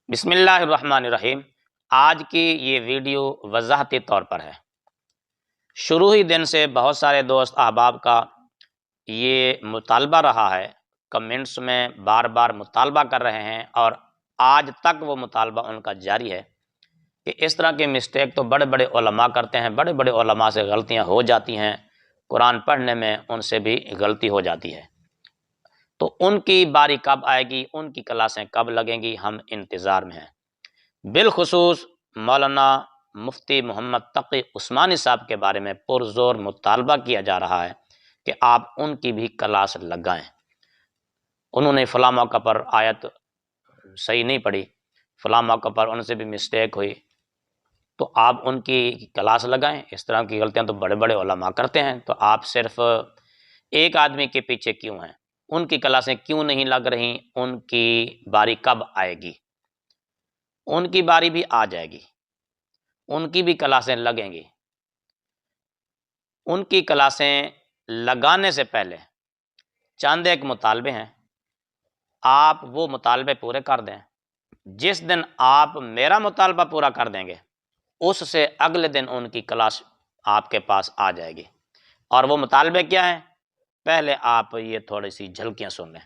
بسم اللہ الرحمن الرحیم۔ آج کی یہ ویڈیو وضاحتی طور پر ہے۔ شروع ہی دن سے بہت سارے دوست احباب کا یہ مطالبہ رہا ہے، کمنٹس میں بار بار مطالبہ کر رہے ہیں اور آج تک وہ مطالبہ ان کا جاری ہے کہ اس طرح کے مسٹیک تو بڑے بڑے علماء کرتے ہیں، بڑے بڑے علماء سے غلطیاں ہو جاتی ہیں، قرآن پڑھنے میں ان سے بھی غلطی ہو جاتی ہے، تو ان کی باری کب آئے گی، ان کی کلاسیں کب لگیں گی، ہم انتظار میں ہیں۔ بالخصوص مولانا مفتی محمد تقی عثمانی صاحب کے بارے میں پرزور مطالبہ کیا جا رہا ہے کہ آپ ان کی بھی کلاس لگائیں۔ انہوں نے فلاں موقع پر آیت صحیح نہیں پڑھی، فلاں موقع پر ان سے بھی مسٹیک ہوئی، تو آپ ان کی کلاس لگائیں۔ اس طرح کی غلطیاں تو بڑے بڑے علماء کرتے ہیں، تو آپ صرف ایک آدمی کے پیچھے کیوں ہیں؟ ان کی کلاسیں کیوں نہیں لگ رہی؟ ان کی باری کب آئے گی؟ ان کی باری بھی آ جائے گی، ان کی بھی کلاسیں لگیں گی۔ ان کی کلاسیں لگانے سے پہلے چند ایک مطالبے ہیں، آپ وہ مطالبے پورے کر دیں۔ جس دن آپ میرا مطالبہ پورا کر دیں گے، اس سے اگلے دن ان کی کلاس آپ کے پاس آ جائے گی۔ اور وہ مطالبے کیا ہیں؟ پہلے آپ یہ تھوڑی سی جھلکیاں سن لیں۔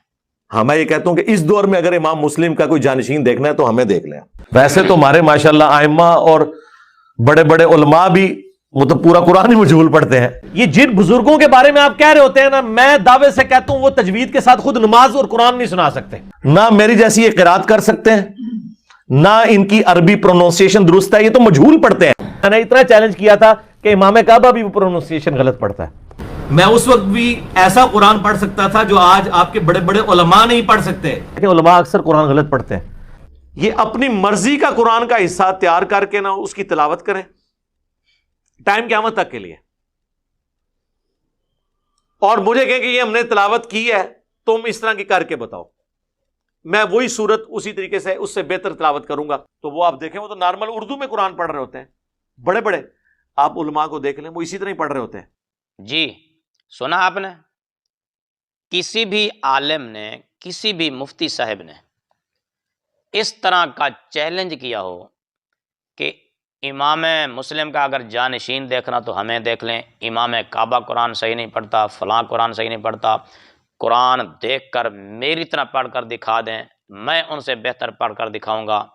ہاں، میں یہ کہتا ہوں کہ اس دور میں اگر امام مسلم کا کوئی جانشین دیکھنا ہے تو ہمیں دیکھ لیں۔ ویسے تو ہمارے ماشاءاللہ ائمہ اور بڑے بڑے علماء بھی وہ تو پورا قرآن ہی مجہول پڑھتے ہیں۔ یہ جن بزرگوں کے بارے میں آپ کہہ رہے ہوتے ہیں نا، میں دعوے سے کہتا ہوں وہ تجوید کے ساتھ خود نماز اور قرآن نہیں سنا سکتے، نہ میری جیسی یہ قرات کر سکتے ہیں، نہ ان کی عربی پروننسیشن درست ہے، یہ تو مجہول پڑھتے ہیں۔ میں نے اتنا چیلنج کیا تھا کہ امام کعبہ بھی پروننسیشن غلط پڑھتا ہے۔ میں اس وقت بھی ایسا قرآن پڑھ سکتا تھا جو آج آپ کے بڑے بڑے علماء نہیں پڑھ سکتے، لیکن علماء اکثر قرآن غلط پڑھتے ہیں۔ یہ اپنی مرضی کا قرآن کا حصہ تیار کر کے نہ اس کی تلاوت کریں ٹائم قیامت تک کے لیے، اور مجھے کہیں کہ یہ ہم نے تلاوت کی ہے، تم اس طرح کی کر کے بتاؤ، میں وہی صورت اسی طریقے سے اس سے بہتر تلاوت کروں گا۔ تو وہ آپ دیکھیں، وہ تو نارمل اردو میں قرآن پڑھ رہے ہوتے ہیں، بڑے بڑے آپ علماء کو دیکھ لیں، وہ اسی طرح ہی پڑھ رہے ہوتے ہیں۔ جی سنا آپ نے؟ کسی بھی عالم نے، کسی بھی مفتی صاحب نے اس طرح کا چیلنج کیا ہو کہ امام مسلم کا اگر جانشین دیکھنا تو ہمیں دیکھ لیں، امام کعبہ قرآن صحیح نہیں پڑھتا، فلاں قرآن صحیح نہیں پڑھتا، قرآن دیکھ کر میری طرح پڑھ کر دکھا دیں، میں ان سے بہتر پڑھ کر دکھاؤں گا،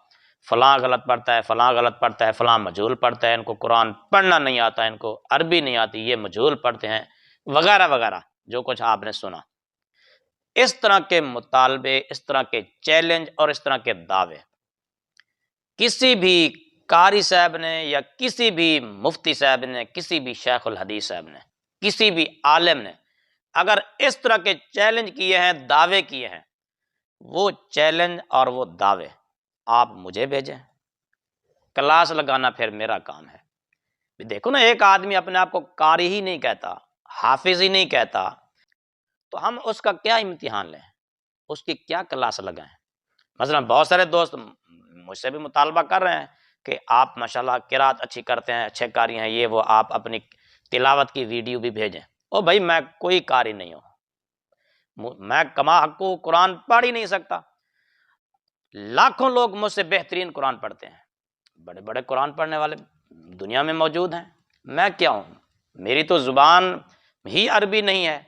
فلاں غلط پڑھتا ہے، فلاں غلط پڑھتا ہے، فلاں مجہول پڑھتا ہے، ان کو قرآن پڑھنا نہیں آتا، ان کو عربی نہیں آتی، یہ مجہول پڑھتے ہیں، وغیرہ وغیرہ جو کچھ آپ نے سنا۔ اس طرح کے مطالبے، اس طرح کے چیلنج اور اس طرح کے دعوے کسی بھی قاری صاحب نے یا کسی بھی مفتی صاحب نے، کسی بھی شیخ الحدیث صاحب نے، کسی بھی عالم نے اگر اس طرح کے چیلنج کیے ہیں، دعوے کیے ہیں، وہ چیلنج اور وہ دعوے آپ مجھے بھیجیں، کلاس لگانا پھر میرا کام ہے۔ دیکھو نا، ایک آدمی اپنے آپ کو قاری ہی نہیں کہتا، حافظ ہی نہیں کہتا، تو ہم اس کا کیا امتحان لیں، اس کی کیا کلاس لگائیں؟ مثلا بہت سارے دوست مجھ سے بھی مطالبہ کر رہے ہیں کہ آپ ماشاءاللہ قرات اچھی کرتے ہیں، اچھے قاری ہیں، یہ وہ، آپ اپنی تلاوت کی ویڈیو بھی بھیجیں۔ او بھائی، میں کوئی قاری نہیں ہوں، میں کما حق کو قرآن پڑھ ہی نہیں سکتا۔ لاکھوں لوگ مجھ سے بہترین قرآن پڑھتے ہیں، بڑے بڑے قرآن پڑھنے والے دنیا میں موجود ہیں، میں کیا ہوں؟ میری تو زبان ہی عربی نہیں ہے،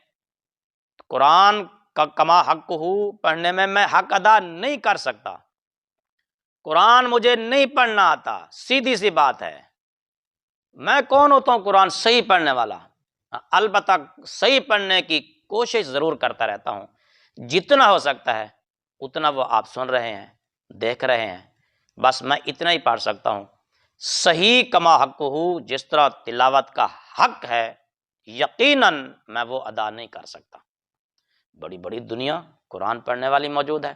قرآن کا کما حق ہو پڑھنے میں حق ادا نہیں کر سکتا، قرآن مجھے نہیں پڑھنا آتا، سیدھی سی بات ہے۔ میں کون ہوتا ہوں قرآن صحیح پڑھنے والا؟ البتہ صحیح پڑھنے کی کوشش ضرور کرتا رہتا ہوں، جتنا ہو سکتا ہے اتنا وہ آپ سن رہے ہیں، دیکھ رہے ہیں، بس میں اتنا ہی پڑھ سکتا ہوں۔ صحیح کما حق ہو، جس طرح تلاوت کا حق ہے، یقیناً میں وہ ادا نہیں کر سکتا۔ بڑی بڑی دنیا قرآن پڑھنے والی موجود ہے،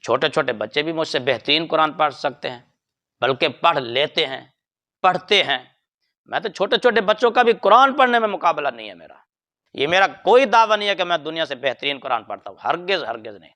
چھوٹے چھوٹے بچے بھی مجھ سے بہترین قرآن پڑھ سکتے ہیں، بلکہ پڑھ لیتے ہیں، پڑھتے ہیں۔ میں تو چھوٹے چھوٹے بچوں کا بھی قرآن پڑھنے میں مقابلہ نہیں ہے میرا۔ یہ میرا کوئی دعویٰ نہیں ہے کہ میں دنیا سے بہترین قرآن پڑھتا ہوں، ہرگز ہرگز نہیں۔